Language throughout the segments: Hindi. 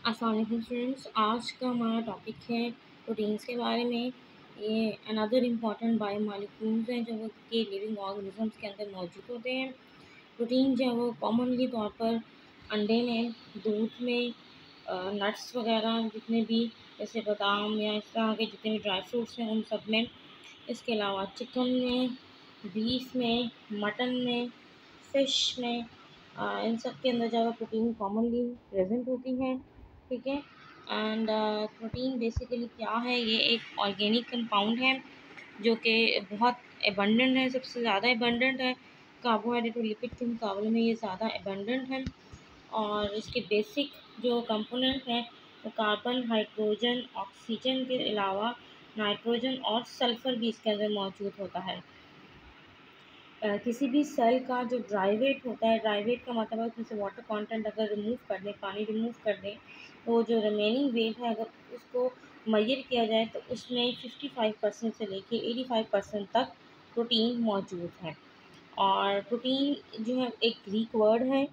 अस्सलाम वालेकुम स्टूडेंट्स, आज का हमारा टॉपिक है प्रोटीन्स के बारे में। ये अनदर इम्पॉर्टेंट बायोमॉलिक्यूल्स हैं जो वो के लिविंग ऑर्गेनिजम्स के अंदर मौजूद होते हैं। प्रोटीन जो है वो कॉमनली तौर पर अंडे में, दूध में, नट्स वगैरह जितने भी जैसे बादाम या इस तरह के जितने भी ड्राई फ्रूट्स हैं उन सब में, इसके अलावा चिकन में, बीफ में, मटन में, फ़िश में, इन सब के अंदर ज़्यादा प्रोटीन कॉमनली प्रेजेंट होती हैं। ठीक है। एंड प्रोटीन बेसिकली क्या है? ये एक ऑर्गेनिक कंपाउंड है जो कि बहुत एबंडेंट है, सबसे ज़्यादा एबंडेंट है। कार्बोहाइड्रेट और लिपिड के मुकाबले में ये ज़्यादा एबंडेंट है। और इसके बेसिक जो कंपोनेंट हैं वो कार्बन, हाइड्रोजन, ऑक्सीजन के अलावा नाइट्रोजन और सल्फ़र भी इसके अंदर मौजूद होता है। किसी भी सेल का जो ड्राई वेट होता है, ड्राई वेट का मतलब है उसमें से वाटर कंटेंट अगर रिमूव कर दें, पानी रिमूव कर दें, तो जो रिमेनिंग वेट है अगर उसको मेजर किया जाए तो उसमें 55% से लेके 85% तक प्रोटीन मौजूद है। और प्रोटीन जो है एक ग्रीक वर्ड है,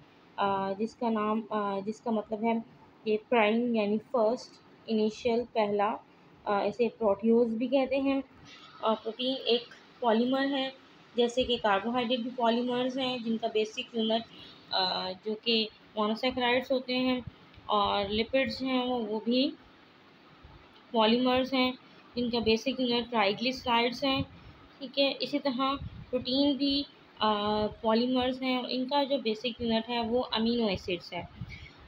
जिसका मतलब है कि प्राइम यानी फर्स्ट, इनिशियल पहला, इसे प्रोटियोज भी कहते हैं। और प्रोटीन एक पॉलीमर है, जैसे कि कार्बोहाइड्रेट भी पॉलीमर्स हैं जिनका बेसिक यूनिट जो कि मोनोसैकेराइड्स होते हैं। और लिपिड्स हैं वो भी पॉलीमर्स हैं जिनका बेसिक यूनिट ट्राइग्लिसराइड्स हैं। ठीक है। इसी तरह प्रोटीन भी पॉलीमर्स हैं और इनका जो बेसिक यूनिट है वो अमीनो एसिड्स है।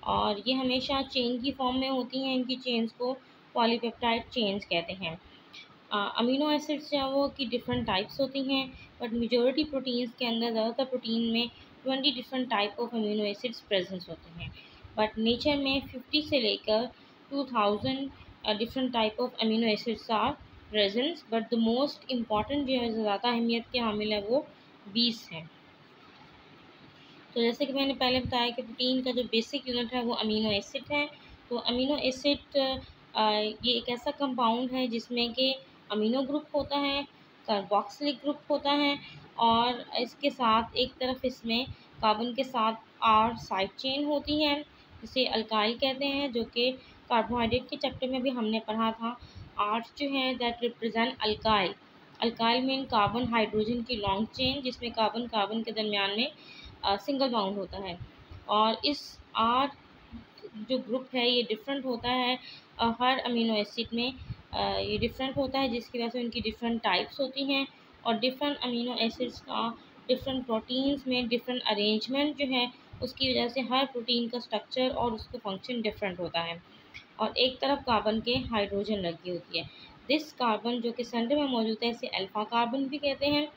और ये हमेशा चेन की फॉर्म में होती हैं। इनकी चेन्स को पॉलीपेप्टाइड चेन्स कहते हैं। अमीनो एसिड्स जो है वो की डिफरेंट टाइप्स होती हैं, बट मेजॉरिटी प्रोटीन्स के अंदर ज़्यादातर प्रोटीन में 20 different type of amino acids presence होते हैं। बट नेचर में 50 से लेकर 2000 different type of amino acids are presence, but the most important जो है ज़्यादा अहमियत के हामिल है वो 20 हैं। तो जैसे कि मैंने पहले बताया कि प्रोटीन का जो बेसिक यूनिट है वो अमीनो एसिड है। तो अमीनो एसिड ये एक ऐसा कंपाउंड है जिसमें कि अमीनो ग्रुप होता है, कार्बोक्सिलिक ग्रुप होता है और इसके साथ एक तरफ इसमें कार्बन के साथ आर साइड चेन होती है जिसे अल्काइल कहते हैं, जो कि कार्बोहाइड्रेट के चैप्टर में भी हमने पढ़ा था। आर जो है that represent alkyl. Alkyl mean carbon hydrogen की लॉन्ग चेन जिसमें कार्बन कार्बन के दरमियान में सिंगल बाउंड होता है। और इस आर जो ग्रुप है ये डिफरेंट होता है हर अमीनो एसिड में, ये डिफरेंट होता है जिसकी वजह से उनकी डिफरेंट टाइप्स होती हैं। और डिफरेंट अमीनो एसिड्स का डिफरेंट प्रोटीन्स में डिफरेंट अरेंजमेंट जो है उसकी वजह से हर प्रोटीन का स्ट्रक्चर और उसका फंक्शन डिफरेंट होता है। और एक तरफ कार्बन के हाइड्रोजन लगी होती है। दिस कार्बन जो कि सेंटर में मौजूद है इसे अल्फा कार्बन भी कहते हैं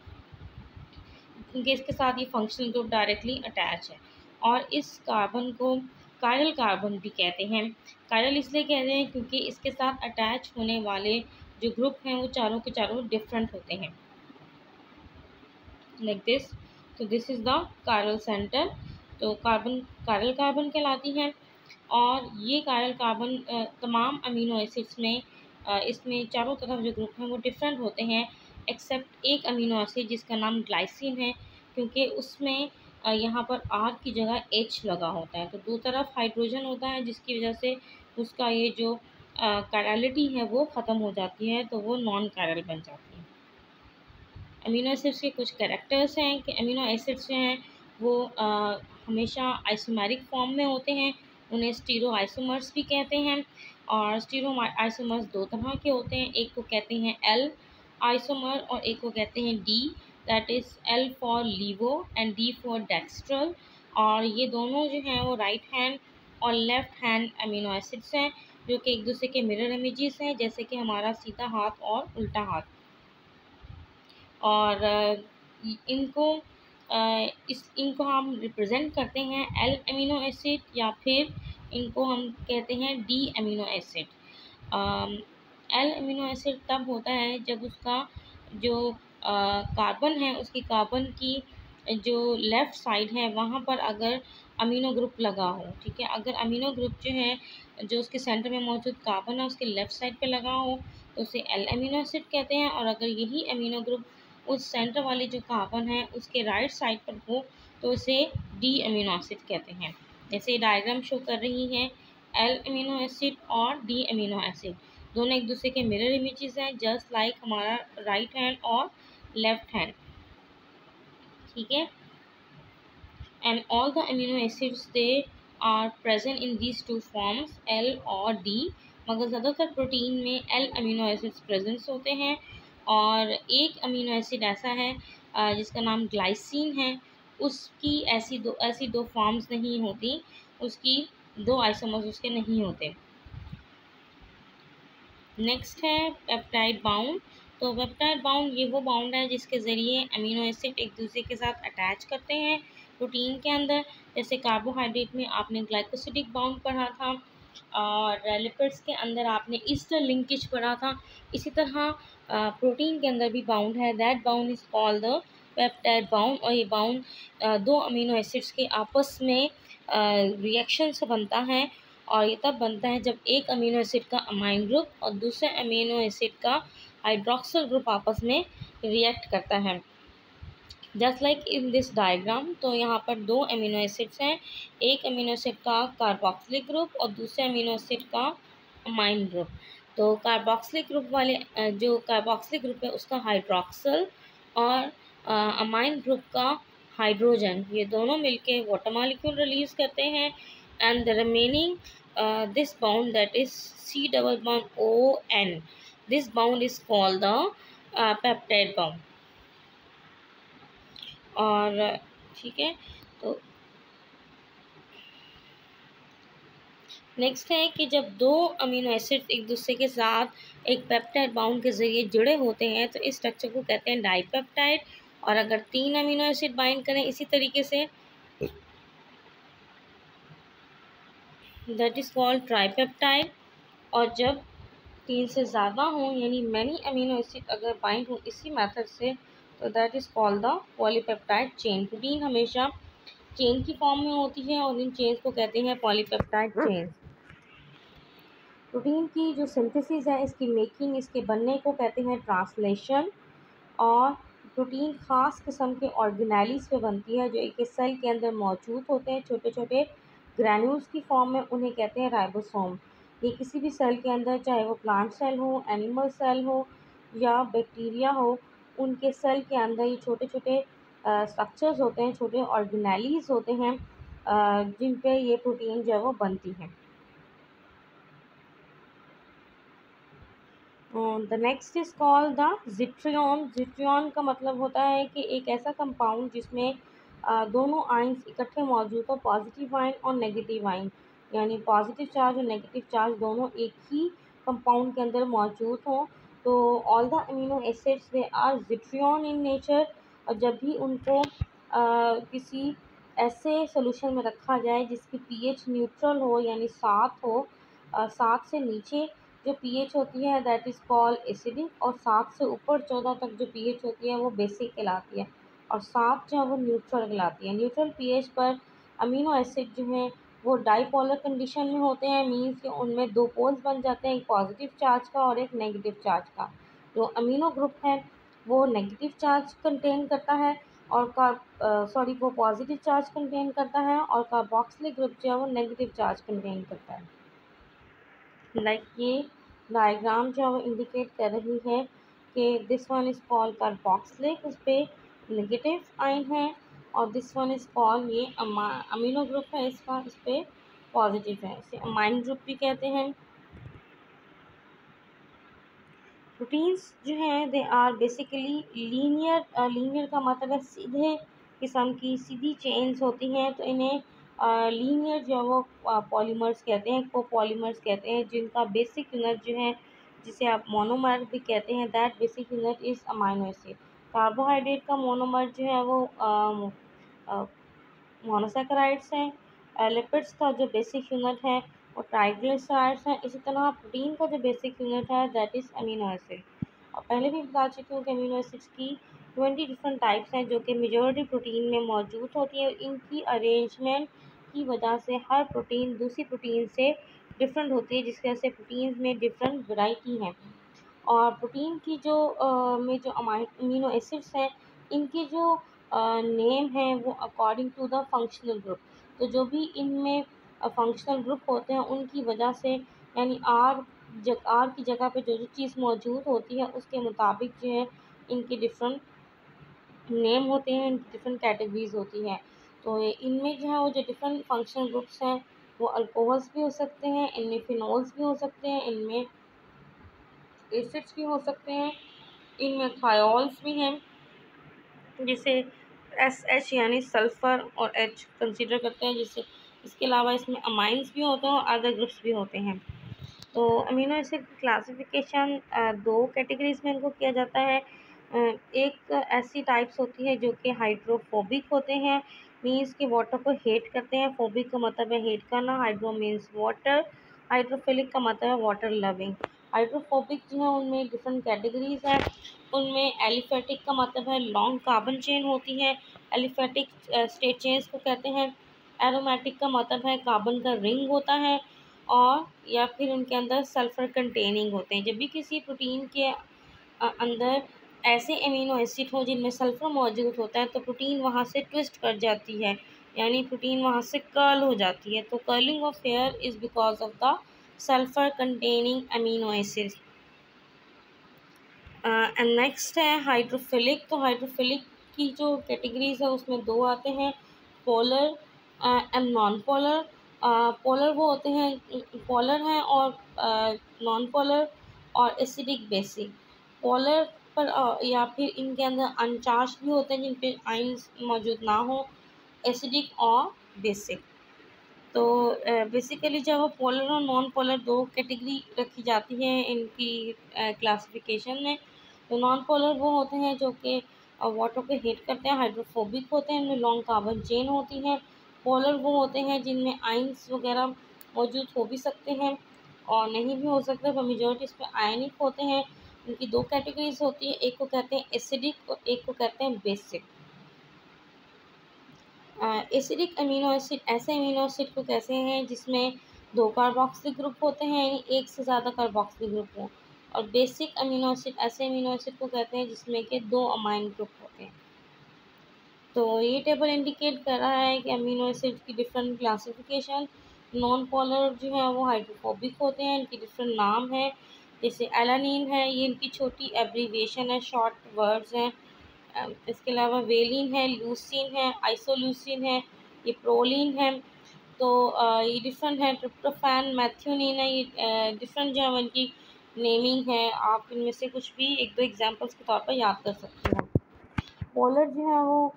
क्योंकि इसके साथ ये फंक्शनल ग्रुप डायरेक्टली अटैच है। और इस कार्बन को कायरल कार्बन भी कहते हैं। कायरल इसलिए कहते हैं क्योंकि इसके साथ अटैच होने वाले जो ग्रुप हैं वो चारों के चारों डिफरेंट होते हैं, लाइक दिस। तो this is the chiral centre. तो कार्बन कायरल कार्बन कहलाती है। और ये कायरल कार्बन तमाम अमीनो एसिड्स में इसमें चारों तरफ जो ग्रुप हैं वो डिफरेंट होते हैं, एक्सेप्ट एक अमीनो एसिड जिसका नाम ग्लाइसिन है, क्योंकि उसमें यहाँ पर आर की जगह एच लगा होता है। तो दो तरफ हाइड्रोजन होता है जिसकी वजह से उसका ये जो कायरलिटी है वो ख़त्म हो जाती है, तो वो नॉन कायरल बन जाती है। अमीनो एसिड्स के कुछ कैरेक्टर्स हैं कि अमीनो एसिड्स जो हैं वो हमेशा आइसोमेरिक फॉर्म में होते हैं, उन्हें स्टीरो आइसोमर्स भी कहते हैं। और स्टीरो आइसोमर्स दो तरह के होते हैं, एक को कहते हैं एल आइसोमर और एक को कहते हैं D, that is L for laevo and D for dextral. और ये दोनों जो हैं वो राइट हैंड और लेफ़्ट हैंड अमीनो एसिड्स हैं जो कि एक दूसरे के मिरर इमेजेस हैं, जैसे कि हमारा सीधा हाथ और उल्टा हाथ। और इनको हम रिप्रेजेंट करते हैं एल अमीनो एसिड या फिर इनको हम कहते हैं D amino acid. L amino acid तब होता है जब उसका जो कार्बन है उसकी कार्बन की जो लेफ़्ट साइड है वहाँ पर अगर अमीनो ग्रुप लगा हो। ठीक है। अगर अमीनो ग्रुप जो है जो उसके सेंटर में मौजूद कार्बन है उसके लेफ़्ट साइड पे लगा हो तो उसे एल अमीनो एसिड कहते हैं। और अगर यही अमीनो ग्रुप उस सेंटर वाली जो कार्बन है उसके राइट साइड पर हो तो उसे डी अमीनो एसिड कहते हैं। जैसे डायग्राम शो कर रही है एल अमीनो एसिड और डी अमीनो एसिड, दोनों एक दूसरे के मिरर इमेजेस हैं, जस्ट लाइक हमारा राइट हैंड और लेफ्ट हैंड, ठीक है। And all the amino acids they are present in these two forms L और डी, मगर ज़्यादातर प्रोटीन में एल अमीनो एसिड्स प्रेजेंट्स होते हैं। और एक अमीनो एसिड ऐसा है जिसका नाम ग्लाइसिन है, उसकी ऐसी दो फॉर्म्स नहीं होती, उसकी दो आइसोमर्स उसके नहीं होते। नेक्स्ट है पेप्टाइड बाउंड। तो पेप्टाइड बाउंड ये वो बाउंड है जिसके ज़रिए अमीनो एसिड एक दूसरे के साथ अटैच करते हैं प्रोटीन के अंदर। जैसे कार्बोहाइड्रेट में आपने ग्लाइकोसिडिक बाउंड पढ़ा था और लिपिड्स के अंदर आपने ईस्टर लिंकेज पढ़ा था। इसी तरह प्रोटीन के अंदर भी बाउंड है, that bound is called the peptide bound. और ये बाउंड दो अमीनो एसिड्स के आपस में रिएक्शन से बनता है, और ये तब बनता है जब एक अमीनो एसिड का अमाइन ग्रुप और दूसरे अमीनो एसिड का हाइड्रोक्सिल ग्रुप आपस में रिएक्ट करता है, just like in this diagram. तो यहाँ पर दो अमीनो एसिड्स हैं, एक अमीनो एसिड का कार्बोक्सिलिक ग्रुप और दूसरे अमीनो एसिड का अमाइन ग्रुप। तो कार्बोक्सिलिक ग्रुप वाले जो कार्बोक्सिलिक ग्रुप है उसका हाइड्रोक्सिल और अमाइन ग्रुप का हाइड्रोजन, ये दोनों मिलके वाटर मॉलिक्यूल रिलीज करते हैं। And the remaining this bond, that is C double bond ON, this bond is called the peptide bond। और ठीक है, तो नेक्स्ट है कि जब दो अमीनो एसिड एक दूसरे के साथ एक पेप्टाइड बाउंड के ज़रिए जुड़े होते हैं तो इस स्ट्रक्चर को कहते हैं डाइपेप्टाइड। और अगर तीन अमीनो एसिड बाइंड करें इसी तरीके से, दैट इज़ कॉल्ड ट्राइपेप्टाइड। और जब तीन से ज़्यादा हों यानी मैनी अमीनो एसिड अगर बाइंड हो इसी मेथड से, तो that is called the polypeptide chain. Protein हमेशा चेन की फॉर्म में होती है और इन चेन्स को कहते हैं पॉलीपेप्टाइड चेन्स। प्रोटीन की जो सिंथेसिस है, इसकी मेकिंग, इसके बनने को कहते हैं ट्रांसलेशन। और प्रोटीन ख़ास किस्म के ऑर्गेनेलीज पे बनती है जो एक सेल के अंदर मौजूद होते हैं, छोटे छोटे ग्रैन्यूल्स की फॉर्म में, उन्हें कहते हैं राइबोसोम। ये किसी भी सेल के अंदर, चाहे वो प्लांट सेल हो, एनिमल सेल हो या बैक्टीरिया हो, उनके सेल के अंदर ये छोटे छोटे स्ट्रक्चर्स होते हैं, छोटे ऑर्गेनेलीज होते हैं जिन पे ये प्रोटीन जो है वो बनती हैं। The next is called the zwitterion. Zwitterion का मतलब होता है कि एक ऐसा कंपाउंड जिसमें दोनों आयंस इकट्ठे मौजूद हो, पॉजिटिव आयन और नेगेटिव आयन, यानी पॉजिटिव चार्ज और नेगेटिव चार्ज दोनों एक ही कंपाउंड के अंदर मौजूद हों। तो all the amino acids they are zwitterion in nature. और जब भी उनको किसी ऐसे सोल्यूशन में रखा जाए जिसकी पीएच न्यूट्रल हो यानी 7 हो, 7 से नीचे जो पीएच होती है दैट इज़ कॉल्ड एसिडिक, और 7 से ऊपर 14 तक जो पीएच होती है वो बेसिक कहलाती है, और 7 जो है वो न्यूट्रल कहलाती है। न्यूट्रल पीएच पर अमीनो एसिड जो हैं वो डाईपोलर कंडीशन में होते हैं, मीन्स कि उनमें दो पोल्स बन जाते हैं, एक पॉजिटिव चार्ज का और एक नेगेटिव चार्ज का। जो अमीनो ग्रुप है वो नेगेटिव चार्ज कंटेन करता है और वो पॉजिटिव चार्ज कंटेन करता है, और कार्बोक्सिलिक ग्रुप जो है वो नेगेटिव चार्ज कंटेन करता है। लाइक ये डायग्राम जो है वो इंडिकेट कर रही है कि this one is called carboxylic, इस पे नेगेटिव आयन है, और दिस वन इज़ कॉल्ड, ये अमीनो ग्रुप है इसका, इस पे पॉजिटिव है, इसे अमाइन ग्रुप भी कहते हैं। प्रोटीन्स जो हैं they are basically linear. Linear का मतलब है सीधे किस्म की, सीधी चेन्स होती हैं, तो इन्हें लीनियर जो है वो पॉलीमर्स कहते हैं, कोपॉलीमर्स कहते हैं, जिनका बेसिक यूनिट जो है जिसे आप मोनोमर भी कहते हैं, that basic unit is amino acid. Carbohydrate का मोनोमर जो है वो मोनोसैकेराइड्स हैं। लिपिड्स का जो बेसिक यूनिट है वो ट्राइग्लिसराइड्स हैं। इसी तरह प्रोटीन का जो बेसिक यूनिट है दैट इज़ अमीनो एसिड। और पहले भी बता चुकी हूँ कि अमीनो एसिड्स की 20 डिफरेंट टाइप्स हैं जो कि मेजॉरिटी प्रोटीन में मौजूद होती है। इनकी अरेंजमेंट की वजह से हर प्रोटीन दूसरी प्रोटीन से डिफरेंट होती है, जिसकी वजह से प्रोटीन्स में डिफरेंट वैरायटी हैं। और प्रोटीन की जो में जो अमीनो एसिड्स हैं, इनके जो नेम हैं वो according to the functional group. तो जो भी इनमें फंक्शनल ग्रुप होते हैं उनकी वजह से, यानी आर की जगह पे जो जो चीज़ मौजूद होती है उसके मुताबिक जो है इनके डिफरेंट नेम होते हैं, इनकी डिफरेंट कैटेगरीज होती हैं। तो इनमें जो है वो जो डिफरेंट फंक्शनल ग्रुप्स हैं वो अल्कोहल्स भी हो सकते हैं, इनमें फिनोल्स भी हो सकते हैं, इनमें एसिड्स भी हो सकते हैं, इनमें थायोल्स भी हैं जिसे SH यानी सल्फ़र और H कंसीडर करते हैं, जिससे इसके अलावा इसमें अमाइंस भी होते हैं और अदर ग्रुप्स भी होते हैं। तो अमीनो एसिड की क्लासिफिकेशन दो कैटेगरीज में इनको किया जाता है। एक ऐसी टाइप्स होती है जो कि हाइड्रोफोबिक होते हैं, मीन्स कि वाटर को हेट करते हैं। फोबिक का मतलब है हेट करना, हाइड्रो मीन्स वाटर, हाइड्रोफिलिक का मतलब है वाटर लविंग। हाइड्रोफोबिक जो है उनमें डिफरेंट कैटेगरीज हैं। उनमें एलिफेटिक का मतलब है लॉन्ग कार्बन चेन होती है, एलिफेटिक स्टेट चेन्स को कहते हैं। एरोमेटिक का मतलब है कार्बन का रिंग होता है, और या फिर उनके अंदर सल्फ़र कंटेनिंग होते हैं। जब भी किसी प्रोटीन के अंदर ऐसे अमीनो एसिड हो जिनमें सल्फ़र मौजूद होता है तो प्रोटीन वहाँ से ट्विस्ट कर जाती है, यानी प्रोटीन वहाँ से कर्ल हो जाती है। तो curling of here is because of the sulphur containing amino acid. And next है हाइड्रोफिलिक। तो हाइड्रोफिलिक की जो कैटेगरीज है उसमें दो आते हैं, polar and non polar. Polar वो होते हैं, पोलर हैं और नॉन पोलर और एसिडिक बेसिक। पोलर पर या फिर इनके अंदर अनचार्ज भी होते हैं जिन पे आयंस मौजूद ना हो, एसिडिक और बेसिक। तो बेसिकली जब पोलर और नॉन पोलर दो कैटेगरी रखी जाती है इनकी क्लासिफिकेशन में। तो नॉन पोलर वो होते हैं जो कि वाटर को हीट करते हैं, हाइड्रोफोबिक होते हैं, इनमें लॉन्ग कार्बन चेन होती है। पोलर वो होते हैं जिनमें आयंस वगैरह मौजूद हो भी सकते हैं और नहीं भी हो सकते, पर मेजॉरिटी इसमें आयनिक होते हैं। इनकी दो कैटेगरीज होती है, एक को कहते हैं एसिडिक और एक को कहते हैं बेसिक। एसिडिक अमीनो एसिड ऐसे अमीनो एसिड को कहते हैं जिसमें दो कार्बोक्सिलिक ग्रुप होते हैं, यानी एक से ज़्यादा कार्बोक्सिलिक ग्रुप हो। और बेसिक अमीनो एसिड ऐसे अमीनो एसिड को कहते हैं जिसमें के दो अमाइन ग्रुप होते हैं। तो ये टेबल इंडिकेट कर रहा है कि अमीनो एसिड की डिफरेंट क्लासिफिकेशन। नॉन पोलर जो है वो हाइड्रोफोबिक होते हैं, इनकी डिफरेंट नाम है, जैसे एलानिन है, ये इनकी छोटी एब्रीविएशन है, शॉर्ट वर्ड्स हैं। इसके अलावा वेलिन है, लूसिन है, आइसोल्यूसिन है, ये प्रोलिन है। तो ये डिफरेंट है, ट्रिप्टोफैन, मैथ्योनिन है, ये डिफरेंट जो है इनकी नेमिंग है। आप इनमें से कुछ भी एक दो एग्जांपल्स के तौर पर याद कर सकते हैं। पोलर जो है वो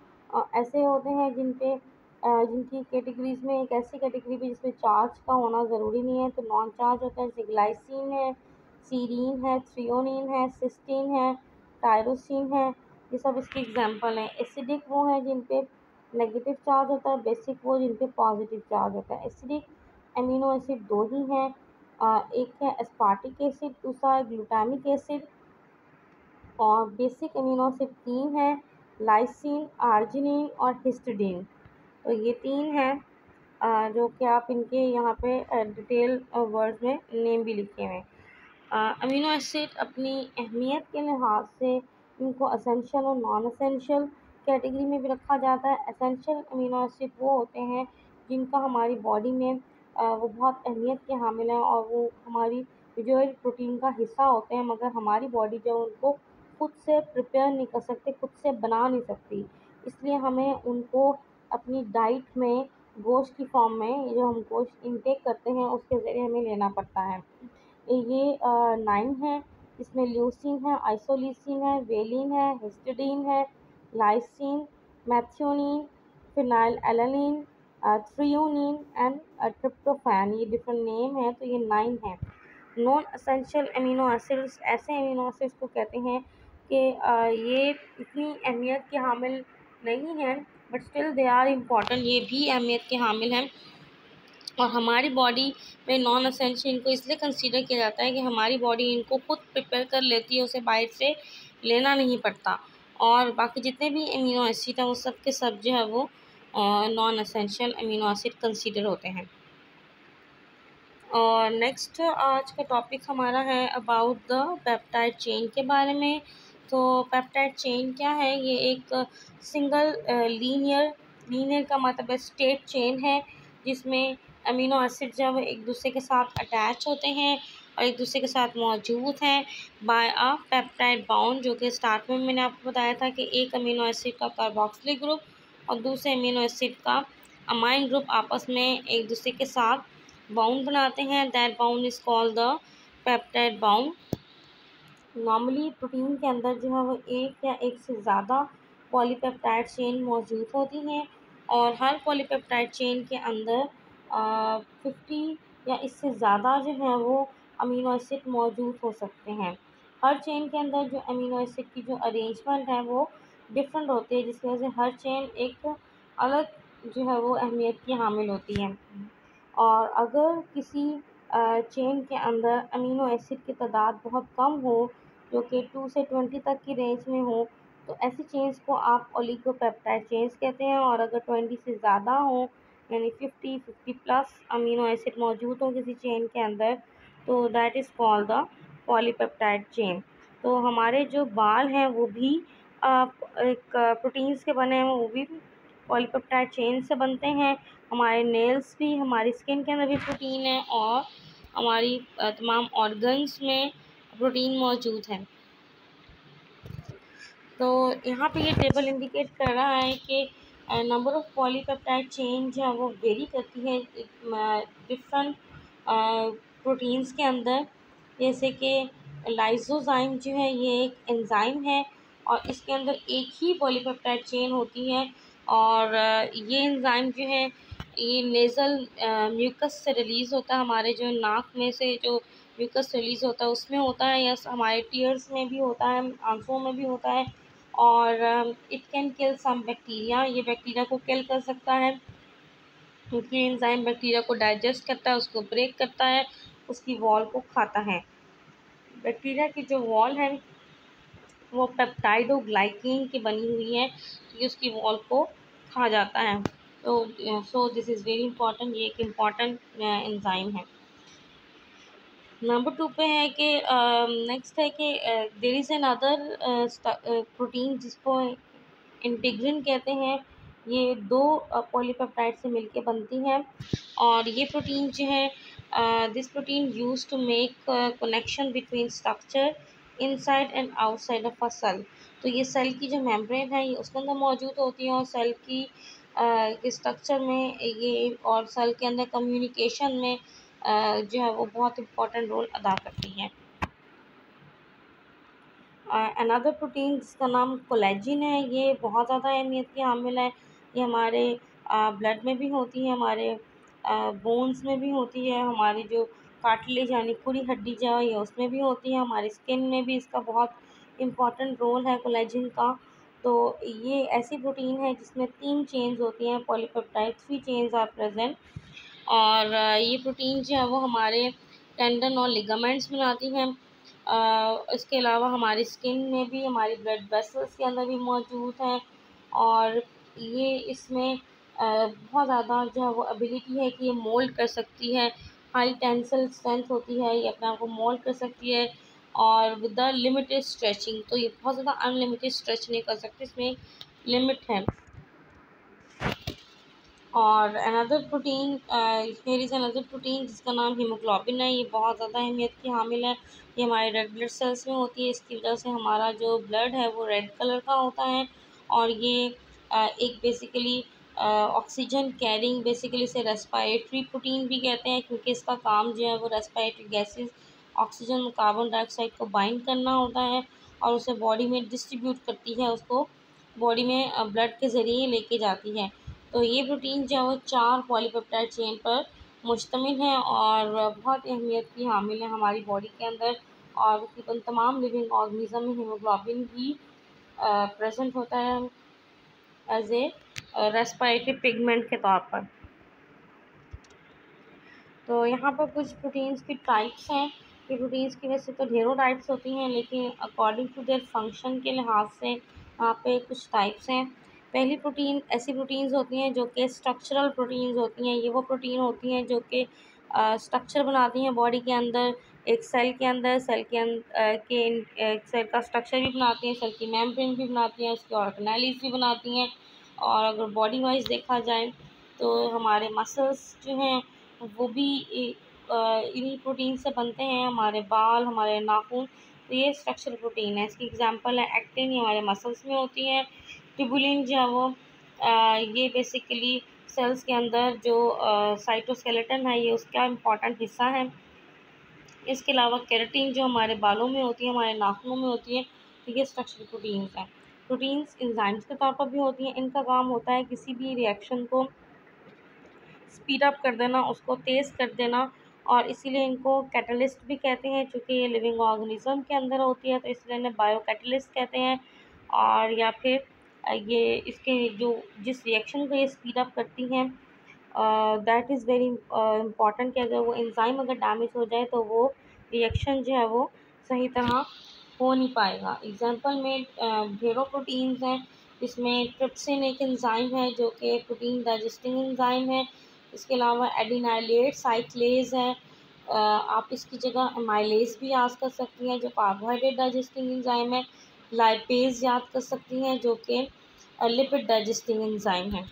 ऐसे होते हैं जिनकी कैटेगरीज में एक ऐसी कैटेगरी भी जिसमें चार्ज का होना ज़रूरी नहीं है। तो नॉन चार्ज होता है, जैसे ग्लाइसिन है, सीरीन है, थ्रियोनिन है, सिस्टीन है, टायरोसिन है, ये सब इसके एग्जांपल हैं। एसिडिक वो है जिन पे नेगेटिव चार्ज होता है, बेसिक वो जिन पे पॉजिटिव चार्ज होता है। एसिडिक अमीनो एसिड दो ही हैं, एक है एस्पार्टिक एसिड, दूसरा है ग्लूटामिक एसिड। और बेसिक अमीनो एसिड तीन है, लाइसिन, आर्जिनिन और हिस्टिडीन। तो ये तीन हैं जो कि आप इनके यहाँ पे डिटेल वर्ड में नेम भी लिखे हुए हैं। अमीनो एसिड अपनी अहमियत के लिहाज से इनको असेंशियल और नॉन असेंशियल कैटेगरी में भी रखा जाता है। असेंशियल अमीनो एसिड वो होते हैं जिनका हमारी बॉडी में वो बहुत अहमियत के हामिल हैं और वो हमारी जो प्रोटीन का हिस्सा होते हैं, मगर हमारी बॉडी जब उनको खुद से प्रिपेयर नहीं कर सकते, खुद से बना नहीं सकती, इसलिए हमें उनको अपनी डाइट में गोश्त की फॉर्म में जो हम गोश्त इनटेक करते हैं उसके ज़रिए हमें लेना पड़ता है। ये 9 है, इसमें ल्यूसीन है, आइसोल्यूसिन है, वेलिन है, हिस्टिडीन है, lysine, मैथ्योनिन, phenyl alanine, threonine and tryptophan. ये डिफरेंट नेम है, तो ये 9 है। नॉन असेंशियल अमीनो एसिड्स ऐसे अमीनो एसिड्स को कहते हैं कि ये इतनी अहमियत के हामिल नहीं हैं, but still they are important, ये भी अहमियत के हामिल हैं। और हमारी बॉडी में नॉन असेंशियल इनको इसलिए कंसीडर किया जाता है कि हमारी बॉडी इनको खुद प्रिपेयर कर लेती है, उसे बाहर से लेना नहीं पड़ता। और बाकी जितने भी अमीनो एसिड हैं वो सब के सब जो है वो non essential amino acid consider होते हैं। और नेक्स्ट आज का टॉपिक हमारा है अबाउट द पेप्टाइड चेन के बारे में। तो पेप्टाइड चेन क्या है? ये एक सिंगल लीनियर का मतलब है स्टेट चेन है जिसमें अमीनो एसिड जब एक दूसरे के साथ अटैच होते हैं और एक दूसरे के साथ मौजूद हैं बाय अ पेप्टाइड बाउंड, जो कि स्टार्ट में मैंने आपको बताया था कि एक अमीनो एसिड का कार्बोक्सिलिक ग्रुप और दूसरे अमीनो एसिड का अमाइन ग्रुप आपस में एक दूसरे के साथ बाउंड बनाते हैं। That bound is called the peptide bound. Normally protein के अंदर जो है वो एक या एक से ज़्यादा पॉलीपेप्टाइड चेन मौजूद होती हैं और हर पॉलीपेप्टाइड चेन के अंदर 50 या इससे ज़्यादा जो है वो अमीनो एसिड मौजूद हो सकते हैं। हर चेन के अंदर जो अमीनो एसिड की जो अरेंजमेंट है वो डिफरेंट होती है, जिसकी वजह से हर चेन एक अलग जो है वो अहमियत की हामिल होती है। और अगर किसी चेन के अंदर अमीनो एसिड की तादाद बहुत कम हो, जो कि 2 से 20 तक की रेंज में हो, तो ऐसी चेन्स को आप ओलिगोपेप्टाइड चेन्स कहते हैं। और अगर 20 से ज़्यादा हो, यानी 50 प्लस अमीनो एसिड मौजूद हो किसी चेन के अंदर, तो that is called the polypeptide chain. तो हमारे जो बाल हैं वो भी एक प्रोटीन्स के बने हैं, वो भी पॉलीपेप्टाइड चेन से बनते हैं। हमारे नेल्स भी, हमारी स्किन के अंदर भी प्रोटीन है और हमारी तमाम ऑर्गन्स में प्रोटीन मौजूद है। तो यहाँ पे ये टेबल इंडिकेट कर रहा है कि नंबर ऑफ़ पॉलीपेप्टाइड चेन जो है वो वेरी करती है डिफरेंट प्रोटीन्स के अंदर। जैसे कि लाइसोजाइम जो है ये एक एंजाइम है और इसके अंदर एक ही पॉलीपेप्टाइड चेन होती है और ये एंजाइम जो है ये नेज़ल म्यूकस से रिलीज़ होता है। हमारे जो नाक में से जो म्यूकस रिलीज़ होता है उसमें होता है, या हमारे टीयर्स में भी होता है, आंसुओं में भी होता है। और it can kill some bacteria, ये बैक्टीरिया को किल कर सकता है क्योंकि एंजाइम बैक्टीरिया को डाइजेस्ट करता है, उसको ब्रेक करता है, उसकी वॉल को खाता है। बैक्टीरिया की जो वॉल है वो पेप्टाइडोग्लाइकिन की बनी हुई है, ये उसकी वॉल को खा जाता है। तो so this is very important, ये एक इम्पॉर्टेंट एंजाइम है। नंबर 2 पे है कि नेक्स्ट है कि there is another protein जिसको इंटीग्रिन कहते हैं। ये 2 पॉलीपेप्टाइड से मिलके बनती है और ये प्रोटीन जो है this protein used to make connection between structure inside and outside of a cell. तो ये सेल की जो मेम्ब्रेन है ये उसके अंदर मौजूद होती है और सेल की स्ट्रक्चर में ये और सेल के अंदर कम्युनिकेशन में जो है वो बहुत इम्पोर्टेंट रोल अदा करती हैं। अनदर प्रोटीन जिसका नाम कोलेजिन है, ये बहुत ज़्यादा अहमियत की हामिल है। ये हमारे ब्लड में भी होती है, हमारे बोन्स में भी होती है, हमारी जो कार्टिलेज यानी पूरी हड्डी जो है ये उसमें भी होती है, हमारी स्किन में भी इसका बहुत इम्पॉर्टेंट रोल है कोलेजिन का। तो ये ऐसी प्रोटीन है जिसमें 3 चेन्स होती हैं, पॉलीपेप्टाइड 3 चेन्स आर प्रेजेंट। और ये प्रोटीन जो है वो हमारे टेंडन और लिगामेंट्स बनाती हैं। इसके अलावा हमारी स्किन में भी, हमारी ब्लड वेसल्स के अंदर भी मौजूद हैं और ये इसमें बहुत ज़्यादा जो है वो एबिलिटी है कि ये मोल्ड कर सकती है, हाई टेंसिल स्ट्रेंथ होती है, ये अपने आप को मोल्ड कर सकती है और विद द लिमिटेड स्ट्रेचिंग। तो ये बहुत ज़्यादा अनलिमिटेड स्ट्रेच नहीं कर सकती, इसमें लिमिट है। और another protein there is another protein जिसका नाम हीमोग्लोबिन है, ये बहुत ज़्यादा अहमियत की हामिल है। ये हमारे रेड ब्लड सेल्स में होती है, इसकी वजह से हमारा जो ब्लड है वो रेड कलर का होता है और ये एक बेसिकली ऑक्सीजन कैरिंग, बेसिकली इसे रेस्पिरेटरी प्रोटीन भी कहते हैं क्योंकि इसका काम जो है वो respiratory gases, oxygen, carbon dioxide को बाइंड करना होता है और उसे बॉडी में डिस्ट्रीब्यूट करती है, उसको बॉडी में ब्लड के ज़रिए लेके जाती है। तो ये प्रोटीन जो है वो 4 पॉलीपेप्टाइड चेन पर मुश्तमिल है और बहुत अहमियत की हामिल है हमारी बॉडी के अंदर। और तकरीबन तमाम लिविंग ऑर्गेनिज्म में हीमोग्लोबिन भी प्रेजेंट होता है एज ए रेस्पिरेटरी पिगमेंट के तौर पर। तो यहाँ पर कुछ प्रोटीन्स की टाइप्स हैं कि प्रोटीन्स की वैसे तो ढेरों टाइप्स होती हैं, लेकिन अकॉर्डिंग टू देयर फंक्शन के लिहाज से यहाँ पे कुछ टाइप्स हैं। पहली प्रोटीन ऐसी प्रोटीन्स होती हैं जो कि स्ट्रक्चरल प्रोटीन्स होती हैं। ये वो प्रोटीन होती हैं जो कि स्ट्रक्चर बनाती हैं बॉडी के अंदर, एक सेल के अंदर, सेल का स्ट्रक्चर भी बनाती हैं, सेल की मेम्ब्रेन भी बनाती हैं, उसकी ऑर्गेनेलिज़ भी बनाती हैं। और अगर बॉडी वाइज देखा जाए तो हमारे मसल्स जो हैं वो भी इन्हीं प्रोटीन से बनते हैं। हमारे बाल, हमारे नाखून, तो ये स्ट्रक्चरल प्रोटीन है। इसकी एग्जांपल है एक्टिन, ये हमारे मसल्स में होती है। ट्यूबुलिन जो है वो ये बेसिकली सेल्स के अंदर जो साइटोस्केलेटन है, ये उसका इम्पॉर्टेंट हिस्सा है। इसके अलावा केराटिन जो हमारे बालों में होती है, हमारे नाखूनों में होती है, तो ये स्ट्रक्चरल प्रोटीन्स हैं। प्रोटीन्स एंजाइम्स के तौर पर भी होती हैं। इनका काम होता है किसी भी रिएक्शन को स्पीड अप कर देना, उसको तेज़ कर देना, और इसीलिए इनको कैटलिस्ट भी कहते हैं। चूँकि ये लिविंग ऑर्गेनिज्म के अंदर होती है, तो इसलिए इन्हें बायो कैटलिस्ट कहते हैं। और या फिर ये इसके जो जिस रिएक्शन को ये स्पीड अप करती हैं, दैट इज़ वेरी इम्पॉर्टेंट कि अगर वो एंजाइम अगर डैमेज हो जाए तो वो रिएक्शन जो है वो सही तरह हो नहीं पाएगा। एग्जांपल में ढेरों प्रोटीन्स हैं, जिसमें ट्रिप्सिन एक एंजाइम है जो कि प्रोटीन डाइजेस्टिंग एंजाइम है। इसके अलावा एडिनाइलेट साइक्लेज है। आप इसकी जगह अमाइलेज भी याद कर सकती हैं जो कार्बोहाइड्रेट डाइजेस्टिंग एंजाइम है। लाइपेज याद कर सकती हैं जो कि लिपिड डाइजेस्टिंग एंजाइम है।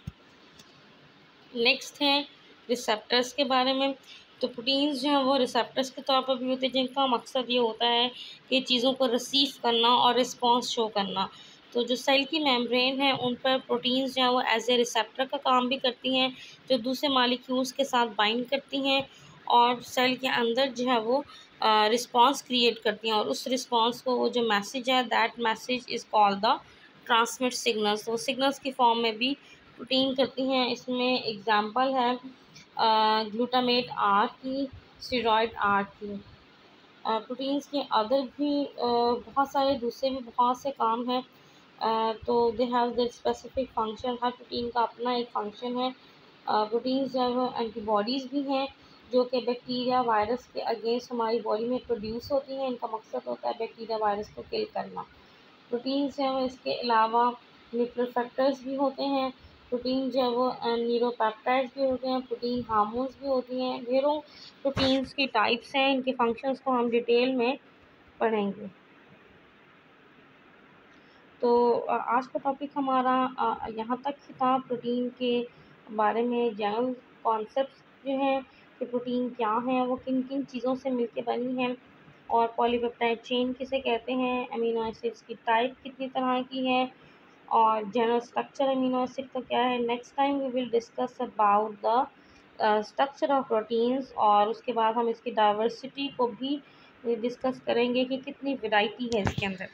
नेक्स्ट है रिसेप्टर्स के बारे में। तो प्रोटीन्स जो हैं वो रिसेप्टर्स के तौर पर भी होते हैं, जिनका मकसद ये होता है कि चीज़ों को रिसीव करना और रिस्पॉन्स शो करना। तो जो सेल की मेम्ब्रेन है उन पर प्रोटीन्स जो है वो एज ए रिसेप्टर का काम भी करती हैं, जो दूसरे मालिक्यूल्स के साथ बाइंड करती हैं और सेल के अंदर जो है वो रिस्पॉन्स क्रिएट करती हैं। और उस रिस्पॉन्स को वो जो मैसेज है, that message is called the transmit signals. तो सिग्नल्स की फॉर्म में भी प्रोटीन करती हैं। इसमें एग्जांपल है ग्लूटामेट आर की, स्टेरॉयड आर की। प्रोटीन्स के अदर भी बहुत सारे दूसरे भी बहुत से काम हैं। तो they have their specific function. Her protein का अपना एक फंक्शन है। प्रोटीन्स जो है वो एंटीबॉडीज़ भी हैं जो कि बैक्टीरिया वायरस के अगेंस्ट हमारी बॉडी में प्रोड्यूस होती हैं। इनका मकसद होता है बैक्टीरिया वायरस को किल करना। प्रोटीन्स जो है वो इसके अलावा न्यूट्रल फैक्टर्स भी होते हैं। प्रोटीन जो है वो न्यूरोपेप्टाइड्स भी होते हैं। प्रोटीन हार्मोन्स भी होती हैं। ढेरों प्रोटीन्स की टाइप्स हैं। इनके फंक्शंस को हम डिटेल में पढ़ेंगे। तो आज का टॉपिक हमारा यहाँ तक ही था। प्रोटीन के बारे में जनरल कॉन्सेप्ट्स जो हैं कि प्रोटीन क्या है, वो किन किन चीज़ों से मिलके बनी है, और पॉलीपेप्टाइड चेन किसे कहते हैं, अमीनो एसिड्स की टाइप कितनी तरह की है, और जनरल स्ट्रक्चर अमीनो एसिड का क्या है। Next time we will discuss about the structure of proteins, और उसके बाद हम इसकी डाइवर्सिटी को भी डिस्कस करेंगे कि कितनी वैरायटी है इसके अंदर।